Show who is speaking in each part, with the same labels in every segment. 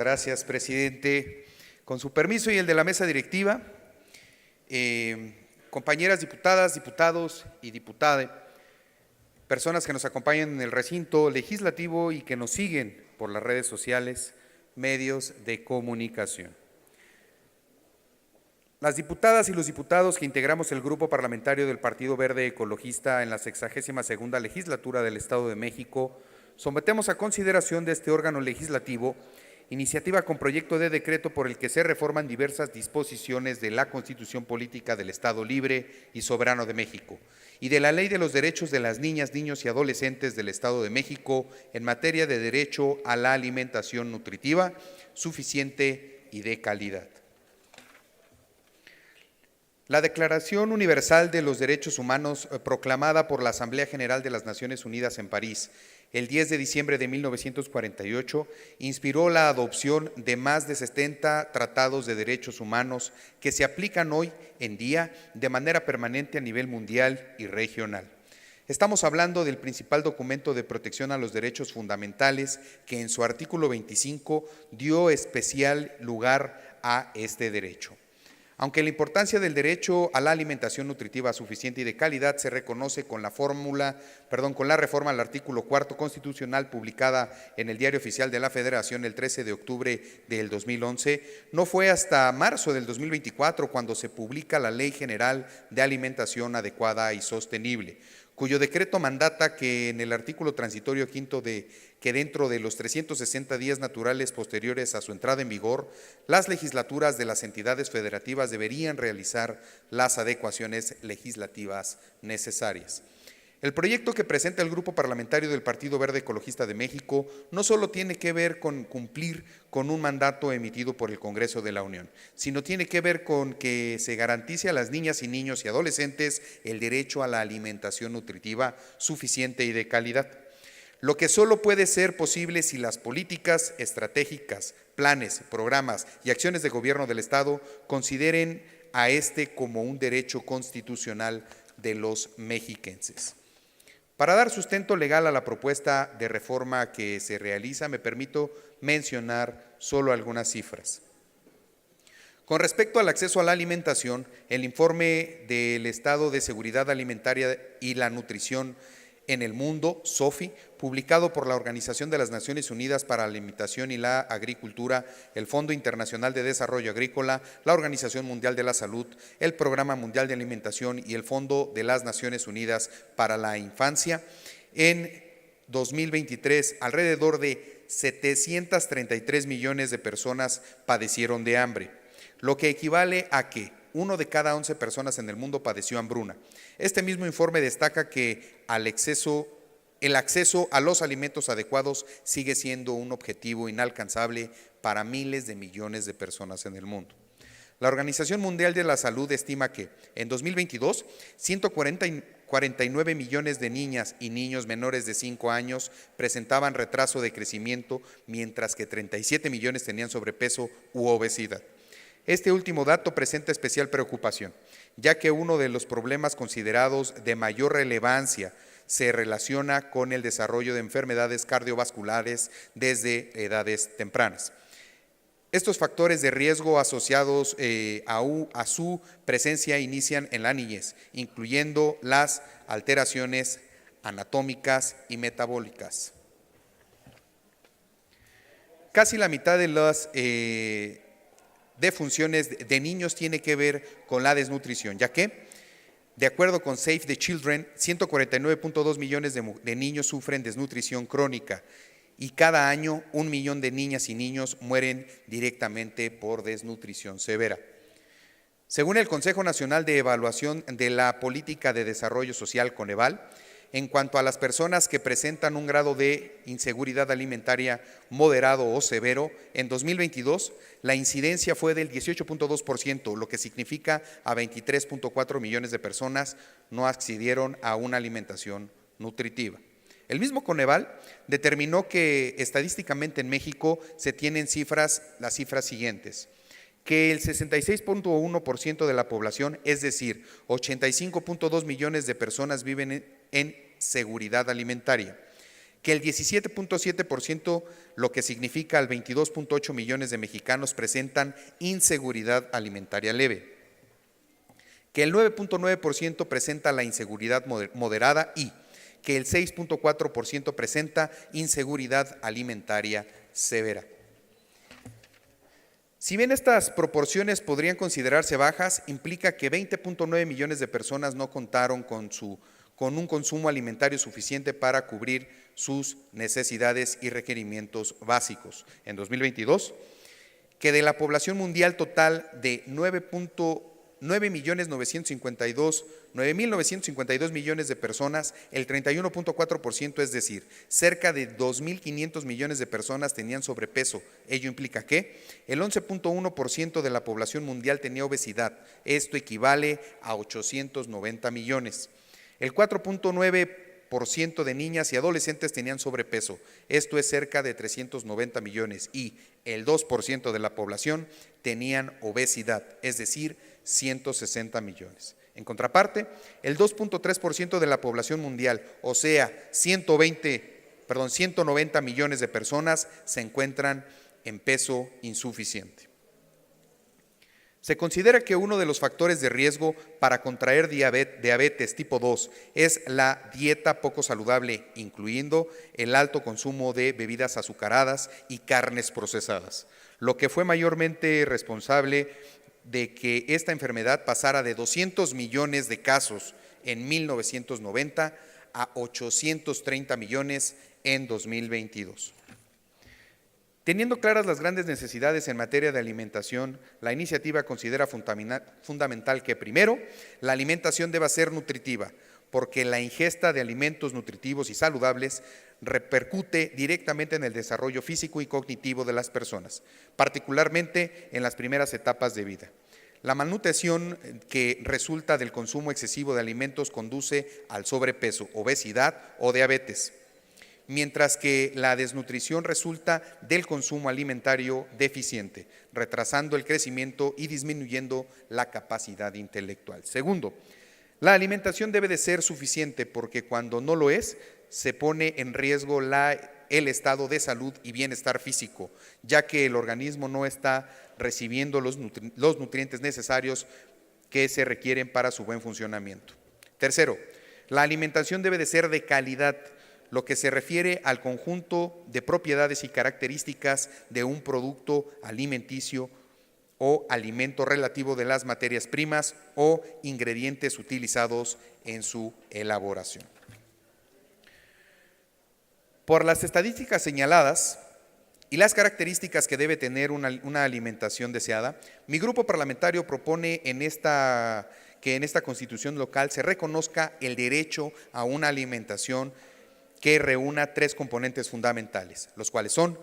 Speaker 1: Gracias, presidente. Con su permiso y el de la mesa directiva, compañeras diputadas, diputados y diputadas, personas que nos acompañan en el recinto legislativo y que nos siguen por las redes sociales, medios de comunicación. Las diputadas y los diputados que integramos el Grupo Parlamentario del Partido Verde Ecologista en la 62ª legislatura del Estado de México, sometemos a consideración de este órgano legislativo iniciativa con proyecto de decreto por el que se reforman diversas disposiciones de la Constitución Política del Estado Libre y Soberano de México y de la Ley de los Derechos de las Niñas, Niños y Adolescentes del Estado de México en materia de derecho a la alimentación nutritiva, suficiente y de calidad. La Declaración Universal de los Derechos Humanos, proclamada por la Asamblea General de las Naciones Unidas en París el 10 de diciembre de 1948, inspiró la adopción de más de 70 tratados de derechos humanos que se aplican hoy en día de manera permanente a nivel mundial y regional. Estamos hablando del principal documento de protección a los derechos fundamentales que en su artículo 25 dio especial lugar a este derecho. Aunque la importancia del derecho a la alimentación nutritiva suficiente y de calidad se reconoce con la reforma al artículo 4 constitucional publicada en el Diario Oficial de la Federación el 13 de octubre del 2011, no fue hasta marzo del 2024 cuando se publica la Ley General de Alimentación Adecuada y Sostenible, cuyo decreto mandata que en el artículo transitorio quinto que dentro de los 360 días naturales posteriores a su entrada en vigor, las legislaturas de las entidades federativas deberían realizar las adecuaciones legislativas necesarias. El proyecto que presenta el Grupo Parlamentario del Partido Verde Ecologista de México no solo tiene que ver con cumplir con un mandato emitido por el Congreso de la Unión, sino tiene que ver con que se garantice a las niñas y niños y adolescentes el derecho a la alimentación nutritiva suficiente y de calidad. Lo que solo puede ser posible si las políticas estratégicas, planes, programas y acciones de gobierno del Estado consideren a este como un derecho constitucional de los mexiquenses. Para dar sustento legal a la propuesta de reforma que se realiza, me permito mencionar solo algunas cifras. Con respecto al acceso a la alimentación, el informe del Estado de Seguridad Alimentaria y la Nutrición en el Mundo, SOFI, publicado por la Organización de las Naciones Unidas para la Alimentación y la Agricultura, el Fondo Internacional de Desarrollo Agrícola, la Organización Mundial de la Salud, el Programa Mundial de Alimentación y el Fondo de las Naciones Unidas para la Infancia, en 2023 alrededor de 733 millones de personas padecieron de hambre, lo que equivale a que 1 de cada 11 personas en el mundo padeció hambruna. Este mismo informe destaca que el acceso a los alimentos adecuados sigue siendo un objetivo inalcanzable para miles de millones de personas en el mundo. La Organización Mundial de la Salud estima que en 2022, 149 millones de niñas y niños menores de 5 años presentaban retraso de crecimiento, mientras que 37 millones tenían sobrepeso u obesidad. Este último dato presenta especial preocupación, ya que uno de los problemas considerados de mayor relevancia se relaciona con el desarrollo de enfermedades cardiovasculares desde edades tempranas. Estos factores de riesgo asociados a su presencia inician en la niñez, incluyendo las alteraciones anatómicas y metabólicas. Casi la mitad de las defunciones de niños tiene que ver con la desnutrición, ya que, de acuerdo con Save the Children, 149.2 millones de niños sufren desnutrición crónica y cada año 1 millón de niñas y niños mueren directamente por desnutrición severa. Según el Consejo Nacional de Evaluación de la Política de Desarrollo Social, Coneval, en cuanto a las personas que presentan un grado de inseguridad alimentaria moderado o severo, en 2022 la incidencia fue del 18.2%, lo que significa a 23.4 millones de personas no accedieron a una alimentación nutritiva. El mismo Coneval determinó que estadísticamente en México se tienen las cifras siguientes: que el 66.1% de la población, es decir, 85.2 millones de personas viven en seguridad alimentaria, que el 17.7%, lo que significa al 22.8 millones de mexicanos, presentan inseguridad alimentaria leve, que el 9.9% presenta la inseguridad moderada y que el 6.4% presenta inseguridad alimentaria severa. Si bien estas proporciones podrían considerarse bajas, implica que 20.9 millones de personas no contaron con un consumo alimentario suficiente para cubrir sus necesidades y requerimientos básicos. En 2022, que de la población mundial total de 9.952 millones de personas, el 31.4%, es decir, cerca de 2.500 millones de personas tenían sobrepeso. Ello implica que el 11.1% de la población mundial tenía obesidad. Esto equivale a 890 millones. El 4.9% de niñas y adolescentes tenían sobrepeso. Esto es cerca de 390 millones. Y el 2% de la población tenían obesidad, es decir, 160 millones. En contraparte, el 2.3% de la población mundial, o sea, 190 millones de personas, se encuentran en peso insuficiente. Se considera que uno de los factores de riesgo para contraer diabetes tipo 2 es la dieta poco saludable, incluyendo el alto consumo de bebidas azucaradas y carnes procesadas, lo que fue mayormente responsable de que esta enfermedad pasara de 200 millones de casos en 1990 a 830 millones en 2022. Teniendo claras las grandes necesidades en materia de alimentación, la iniciativa considera fundamental que, primero, la alimentación deba ser nutritiva, porque la ingesta de alimentos nutritivos y saludables repercute directamente en el desarrollo físico y cognitivo de las personas, particularmente en las primeras etapas de vida. La malnutrición que resulta del consumo excesivo de alimentos conduce al sobrepeso, obesidad o diabetes, mientras que la desnutrición resulta del consumo alimentario deficiente, retrasando el crecimiento y disminuyendo la capacidad intelectual. Segundo, la alimentación debe de ser suficiente porque cuando no lo es, se pone en riesgo el estado de salud y bienestar físico, ya que el organismo no está recibiendo los nutrientes necesarios que se requieren para su buen funcionamiento. Tercero, la alimentación debe de ser de calidad, lo que se refiere al conjunto de propiedades y características de un producto alimenticio o alimento relativo de las materias primas o ingredientes utilizados en su elaboración. Por las estadísticas señaladas y las características que debe tener una alimentación deseada, mi grupo parlamentario propone que en esta Constitución local se reconozca el derecho a una alimentación que reúna tres componentes fundamentales, los cuales son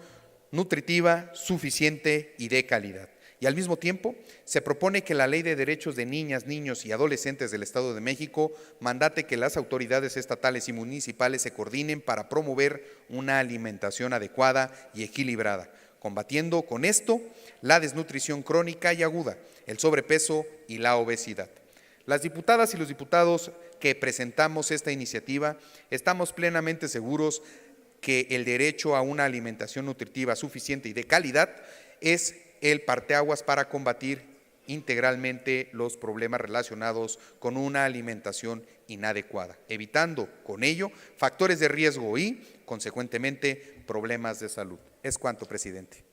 Speaker 1: nutritiva, suficiente y de calidad. Y al mismo tiempo, se propone que la Ley de Derechos de Niñas, Niños y Adolescentes del Estado de México mandate que las autoridades estatales y municipales se coordinen para promover una alimentación adecuada y equilibrada, combatiendo con esto la desnutrición crónica y aguda, el sobrepeso y la obesidad. Las diputadas y los diputados que presentamos esta iniciativa estamos plenamente seguros que el derecho a una alimentación nutritiva suficiente y de calidad es el parteaguas para combatir integralmente los problemas relacionados con una alimentación inadecuada, evitando con ello factores de riesgo y, consecuentemente, problemas de salud. Es cuanto, presidente.